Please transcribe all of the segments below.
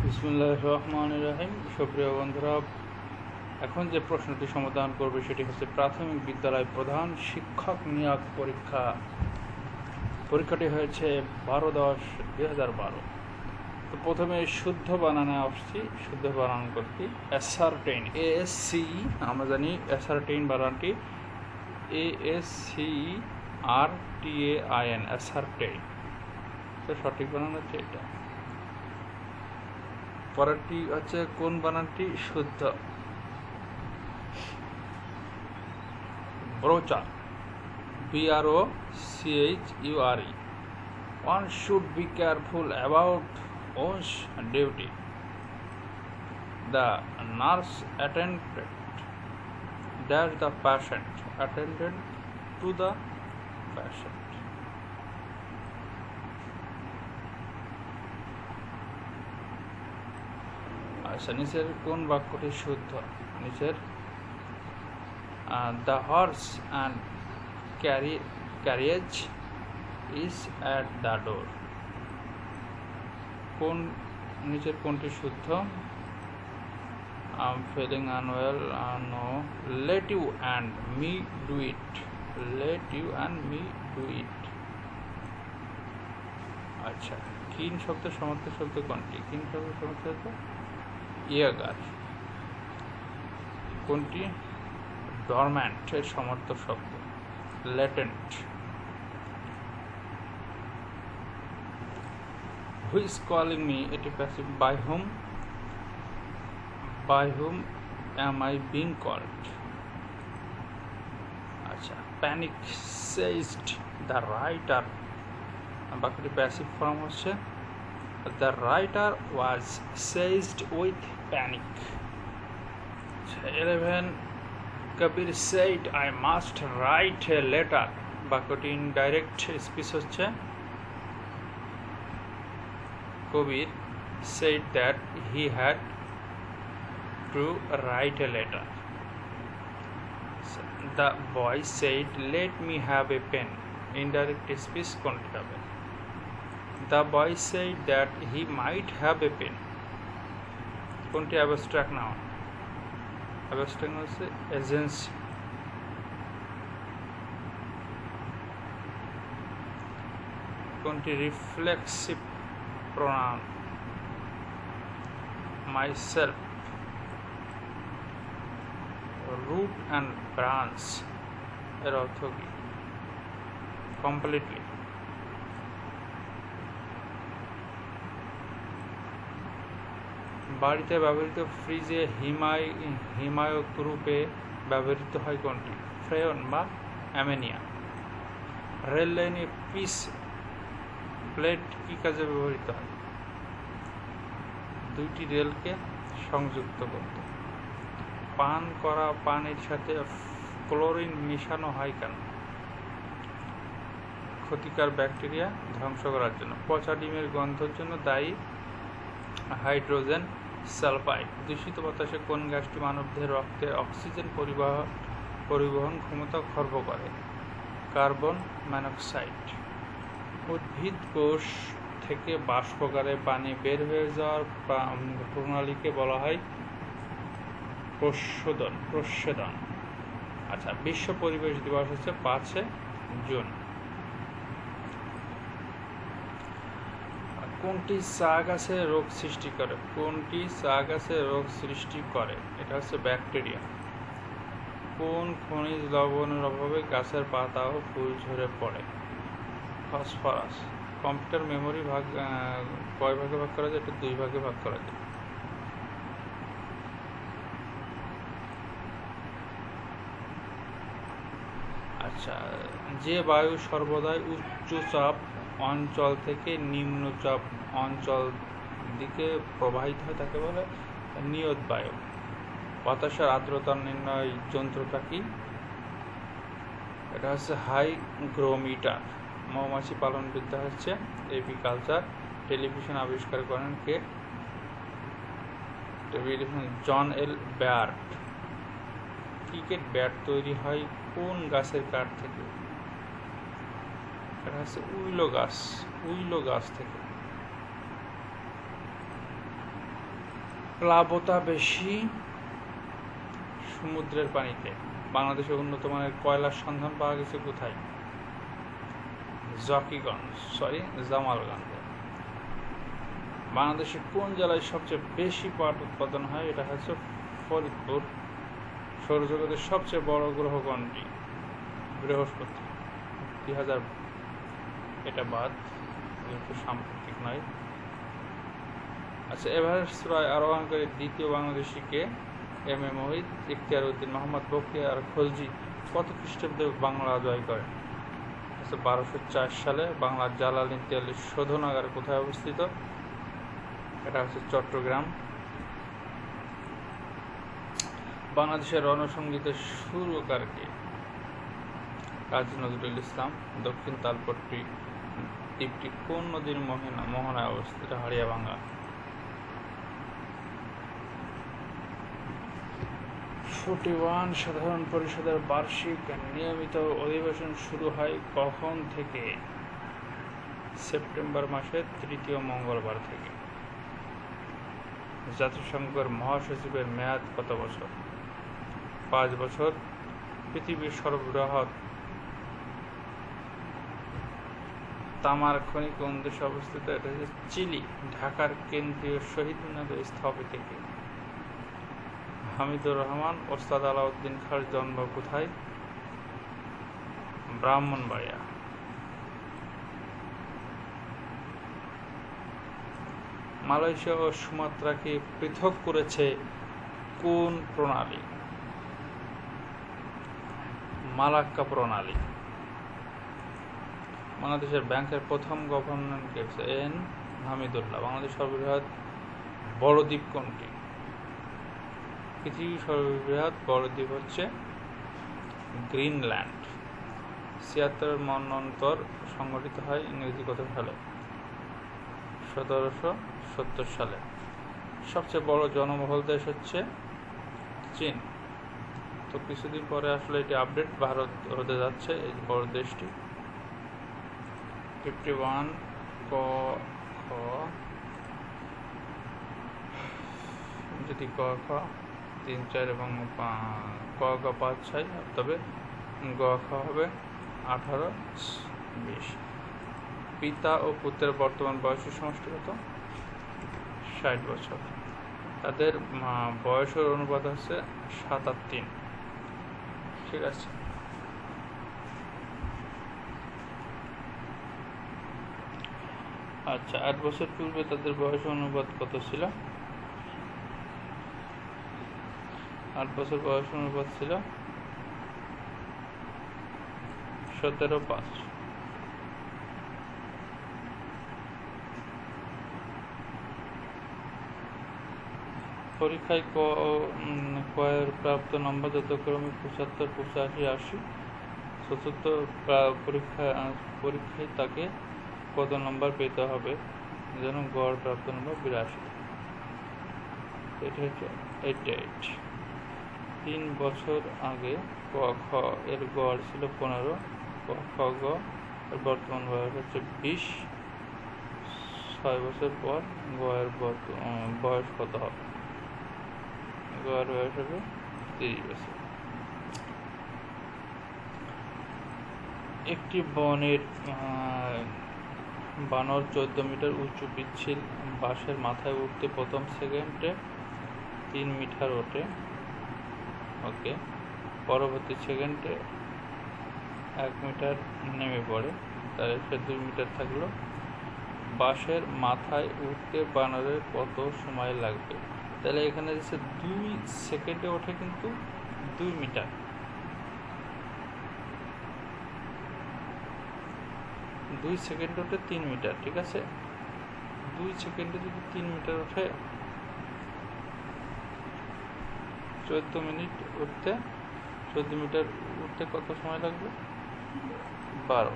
বিসমিল্লাহির রহমানির রহিম। সুপ্রিয় বন্ধুরা, এখন যে প্রশ্নটি সমাধান করবে সেটি হচ্ছে প্রাথমিক বিদ্যালয় প্রধান শিক্ষক নিয়োগ পরীক্ষা। পরীক্ষাটি হয়েছে 12/10/2012। তো প্রথমে শুদ্ধ বানানে আসছি। শুদ্ধ বানান করছি অ্যাসারটেইন, ASC। আমরা জানি অ্যাসারটেইন বানানটি ASCERTAIN, অ্যাসারটেইন। তো সঠিক বানান হচ্ছে এটা। পরেরটি হচ্ছে কোন বানানটি শুদ্ধ? ব্রোচার, BROCHURE। One should be careful about one's duty. The nurse attended the patient, attended to the patient. আচ্ছা, নিচের কোন বাক্যটি শুদ্ধ? নিচের the horse and carriage is at the door। কোন নিচের কোনটি শুদ্ধ? I'm feeling unwell, no, let you and me do it, let you and me do it। আচ্ছা, কিন শব্দ সমর্থক শব্দ কোনটি? কিন শব্দ সমর্থক শব্দ ইয়াগার। কোনটি? ডরম্যান্ট এর সমর্থক শব্দ latent. Who is calling me, এটি passive. By whom, by whom am I being called. আচ্ছা, প্যানিক সেজড দ্য রাইটার, বাক্যটি প্যাসিভ ফর্ম হচ্ছে the writer was seized with panic. 11 Kabir said I must write a letter, বাক্যটি indirect speech হচ্ছে Kabir said that he had to write a letter. The boy said let me have a pen, indirect speech কোনটি হবে? The boy said that he might have a pen, কোনটি abstract noun? Abstract হচ্ছে agency. কোনটি reflexive pronoun? Myself. Root and branch এর অর্থ কি? Completely. বাড়িতে ব্যবহৃত ফ্রিজে হিমায়ক রূপে ব্যবহৃত হয় কোনটি? ফ্রেয়ন বা অ্যামোনিয়া। রেল লাইনে পিচ প্লেট কি কাজে ব্যবহৃত হয়? দুইটি রেলকে সংযুক্ত করতে। পান করা পানির সাথে ক্লোরিন মিশানো হয় কেন? ক্ষতিকর ব্যাকটেরিয়া ধ্বংস করার জন্য। পচা ডিমের গন্ধের জন্য দায়ী হাইড্রোজেন সালফাইড। দূষিত বাতাসে কোন গ্যাসটি মানবদেহের রক্তে অক্সিজেন পরিবহন ক্ষমতা খর্ব করে? Carbon monoxide. উদ্ভিদ কোষ থেকে বাষ্পকারে পানি বের হয়ে যাওয়ার প্রণালীকে বলা হয় প্রস্বেদন। আচ্ছা, বিশ্ব পরিবেশ দিবস হচ্ছে 5 জুন। কোনটি চা গাছে রোগ সৃষ্টি করে? কোনটি চা গাছে রোগ সৃষ্টি করে? এটা হচ্ছে ব্যাকটেরিয়া। কোন খনিজ লবণের অভাবে গাছের পাতা ও ফুল ঝরে পড়ে? ফসফরাস। কম্পিউটার মেমোরি কয় ভাগে ভাগ করা যায়? এটা 2 ভাগে ভাগ করা যায়। আচ্ছা, যে বায়ু সর্বদাই উচ্চচাপ অঞ্চল থেকে নিম্নচাপ অঞ্চল দিকে প্রবাহিত হয় তাকে বলে নিয়ত বায়ু। বাতাসের আর্দ্রতা নির্ণয় যন্ত্রটা কি? এটা হচ্ছে হাইগ্রোমিটার। মৌমাছি পালন বিদ্যা হচ্ছে এপিকালচার। টেলিভিশন আবিষ্কার করেন কে? জন এল ব্যাট। ক্রিকেট ব্যাট তৈরি হয় কোন গাছের কাঠ থেকে? এটা হচ্ছে উইলো গাছ থেকে। প্লাবতা বেশি সমুদ্রের পানিতে। বাংলাদেশে উন্নত মানের কয়লার সন্ধান পাওয়া গেছে কোথায়? জামালগঞ্জে। বাংলাদেশের কোন জেলায় সবচেয়ে বেশি পাট উৎপাদন হয়? এটা হচ্ছে ফরিদপুর। সৌরজগতের সবচেয়ে বড় গ্রহ কোনটি? বৃহস্পতি। 2000 এটা বাদ, কিন্তু সাম্প্রতিক নয়। আচ্ছা, এভারেস্ট চূড়ায় আরোহণকারী দ্বিতীয় বাংলাদেশি কে? এম এ মোহিত, ইখতিয়ার উদ্দিন, মোহাম্মদ বখতিয়ার খলজি কত খ্রিস্টাব্দে বাংলা জয় করেন? 1204 সালে। বাংলার জালালিন তেল শোধনাগার কোথায় অবস্থিত? এটা হচ্ছে চট্টগ্রাম। বাংলাদেশের রণসঙ্গীতের সুরকার কে? কাজী নজরুল ইসলাম। দক্ষিণ তালপট্টি দ্বীপটি কোন নদীর মোহনায় অবস্থিত? হাড়িয়াভাঙ্গা। 41 সাধারণ পরিষদের বার্ষিক নিয়মিত অধিবেশন শুরু হয় কখন থেকে? সেপ্টেম্বর মাসের তৃতীয় মঙ্গলবার থেকে। জাতিসংঘের মহাসচিবের মেয়াদ কত বছর? 5 বছর। পৃথিবীর সর্ববৃহৎ তামার খনি কোন দেশে অবস্থিত? এটা হচ্ছে চিলি। ঢাকার কেন্দ্রীয় শহীদ মিনারে স্থপতি কে? হামিদুর রহমান। ওস্তাদ আলাউদ্দিন খাঁর জন্ম কোথায়? ব্রাহ্মণবাড়িয়া। মালয়েশিয়া ও সুমাত্রাকে পৃথক করেছে কোন প্রণালী? মালাক্কা প্রণালী। বাংলাদেশের ব্যাংকের প্রথম গভর্নর কে? এন হামিদুল্লাহ। বাংলাদেশ সর্ববৃহৎ বড় দ্বীপ কোনটি? পৃথিবীর সর্ববৃহৎ বড় দ্বীপ হচ্ছে গ্রিনল্যান্ড। 76 মন্বন্তর সংগঠিত হয় ইংরেজি কত সালে? 1770 সালে। সবচেয়ে বড় জনবহুল দেশ হচ্ছে চীন। তো কিছুদিন পরে আসলে এটি আপডেট, ভারত হতে যাচ্ছে এই বড় দেশটি। 51 ক খ, যদি ক খ 3 4 এবং ক গ 5 6, তবে গ খ হবে 18 20। পিতা ও পুত্রের বর্তমান বয়সের সমষ্টি কত? 60 বছর। তাদের বয়সের অনুপাত হচ্ছে 7 আর 3। ঠিক আছে। আচ্ছা, 8 বছর পূর্বে তাদের বয়সের অনুপাত কত ছিল? 8 বছর বয়সের অনুপাত ছিল 17:5। পরীক্ষায় কয়ের প্রাপ্ত নম্বর যথাক্রমে 75, 85, 80। চতুর্থ পরীক্ষায় তাকে কত নম্বর পেতে হবে যেন গড় প্রাপ্ত নম্বর 82? এটা হচ্ছে 88। 3 বছর আগে ক খ এর গড় ছিল 15, ক খ গ এর বর্তমান বয়স হচ্ছে 20। 6 বছর পর গ এর বয়স কত হবে? গ এর বয়স হবে 30 বছর। একটি বনের বানর 14 মিটার উঁচু পিচ্ছিল বাঁশের মাথায় উঠতে প্রথম সেকেন্ডে 3 মিটার ওঠে। ওকে। পরবর্তী সেকেন্ডে 1 মিটার নেমে পড়ে, তাহলে সে 2 মিটার থাকলো। বাঁশের মাথায় উঠতে বানরের কত সময় লাগবে? তাহলে এখানে যে 2 সেকেন্ডে ওঠে, কিন্তু 2 মিটার। 2 সেকেন্ডে ওঠে 3 মিটার। ঠিক আছে, 2 সেকেন্ডে যদি 3 মিটার ওঠে, 14 মিনিট উঠতে, 14 মিটার উঠতে কত সময় লাগবে? 12।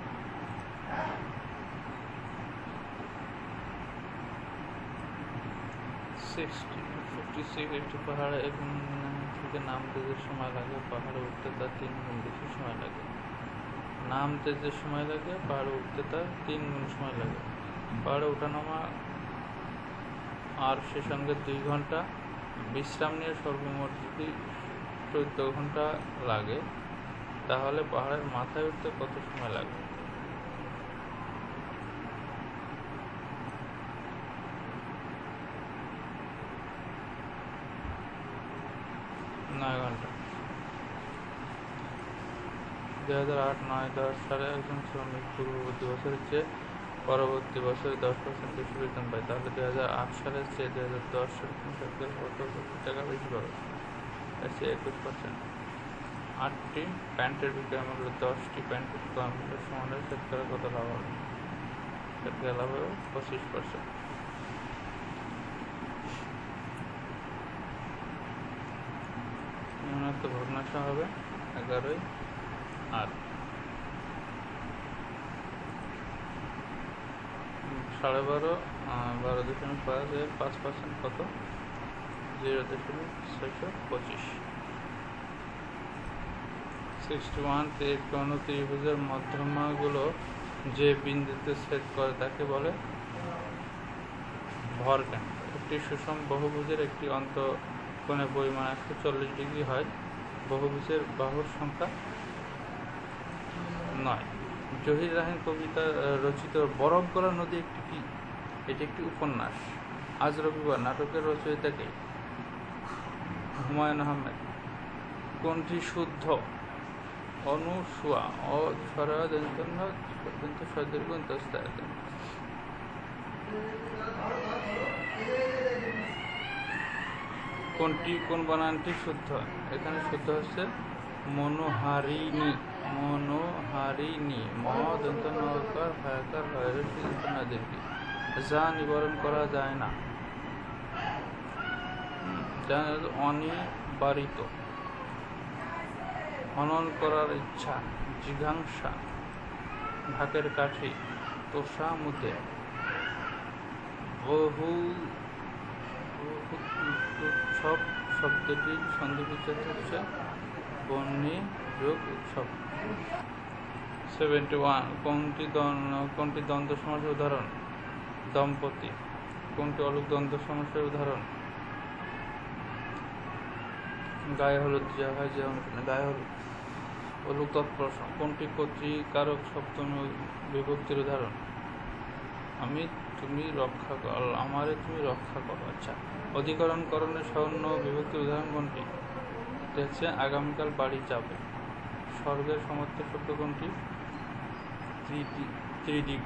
একটি পাহাড়ে থেকে নামতে যে সময় লাগে, পাহাড়ে উঠতে তার 3 গুণ বেশি সময় লাগে। নামতে যে সময় লাগে, পাহাড়ে উঠতে তার 3 গুণ সময় লাগে। পাহাড়ে ওঠানামা আর সে সঙ্গে 2 ঘন্টা বিশ্রাম নিয়ে সর্বমোট যদি 14 ঘন্টা লাগে তাহলে পাহাড়ের মাথায় উঠতে কত সময় লাগে? 9 ঘন্টা। 2008-9-10 সালে একজন শ্রমিক পূর্ববর্তী বছরের চেয়ে পরবর্তী বছরে 10% বেশি বেতন পায়, তাহলে 2008 সালের চেয়ে 2010 সালে কৃষকদের কত কোটি টাকা বেশি পাবে? এর চেয়ে 21%। 8টি প্যান্টের বিক্রয় মূল্য 10টি প্যান্টের ক্রয় মূল্যের সমান হলে শতকরা কত লাভ হবে? শতকরা লাভ হবে 25%। নিম্নোক্ত ভগ্নাংশ হবে 11 আর 12.5 কত? 0.625। 61 ত্রিভুজের মধ্যমাগুলো যে বিন্দুতে ছেদ করে তাকে বলে ভরকেন্দ্র। একটি সুষম বহুভুজের একটি অন্তঃকোণের পরিমাণ 140 ডিগ্রি হয়, বহুভুজের বাহুর সংখ্যা 9। জহির রাহিন কবিতা রচিত বরফ গলা নদী একটি কি? এটি একটি উপন্যাস। আজ রবিবার নাটকের রচয়িতা কে? হুমায়ুন আহমেদ। কোনটি শুদ্ধ? অনুসুয়া কোন বানানটি শুদ্ধ? এখানে শুদ্ধ হচ্ছে মনোহারিণী। যা নিবারণ করা যায় না, অনিবারিত। হনন করার ইচ্ছা, জিঘাংসা। ঢাকের কাঠি, তোষা মুদে। বহু উৎসব শব্দটির সন্ধিবিচ্ছেদ হচ্ছে বন্যী যোগ উৎসব। 71 কোনটি দ্বন্দ্ব সমাসের উদাহরণ? দম্পতি। কোনটি অলুক দ্বন্দ্ব সমাসের উদাহরণ? গায়ে হলুদ। যা হয় যে অনুষ্ঠানে গায়ে হলুদ। অলুক তৎপুরুষ। কোনটি কর্তৃকারক সপ্তমী বিভক্তির উদাহরণ? আমারে তুমি রক্ষা করো। আচ্ছা, অধিকরণ করণের স্বর্ণ বিভক্তির উদাহরণ কোনটি? হচ্ছে আগামীকাল বাড়ি যাবে। স্বর্গের সমর্থক শব্দ কোনটি? ত্রিদিক।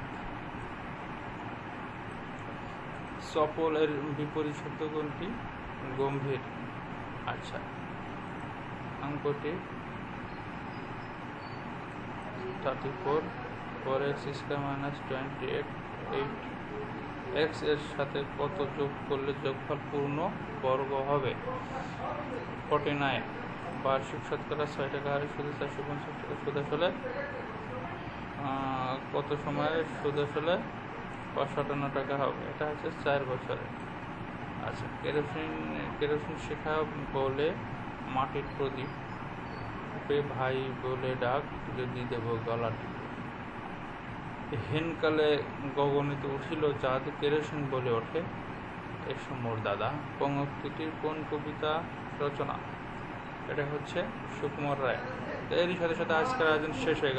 চপল এর বিপরীত শব্দ কোনটি? গম্ভীর। আচ্ছা, অঙ্কটি 34 4x² - 28 x এর সাথে কত যোগ করলে যোগফল পূর্ণ বর্গ হবে? 49। বার্ষিক শতকরা 6 টাকা হারে সুদে 450 টাকা সুদ আসলে কত সময়ে সুদ আসলে 558 টাকা হবে? এটা হচ্ছে 4 বছরে। আচ্ছা, কেরোসিন শিখা বলে মাটির প্রদীপ, ভাই বলে ডাক, যদি দেব গলাটি। হেনকালে গগনেতে উঠিল চাঁদ, কেরোসিন বলে ওঠে এসো মোর দাদা। পঙ্ক্তিটির কোন কবিতা রচনা? এটা হচ্ছে সুকুমার রায়। এরই সাথে সাথে আজকের আয়োজন শেষ হয়ে গেল।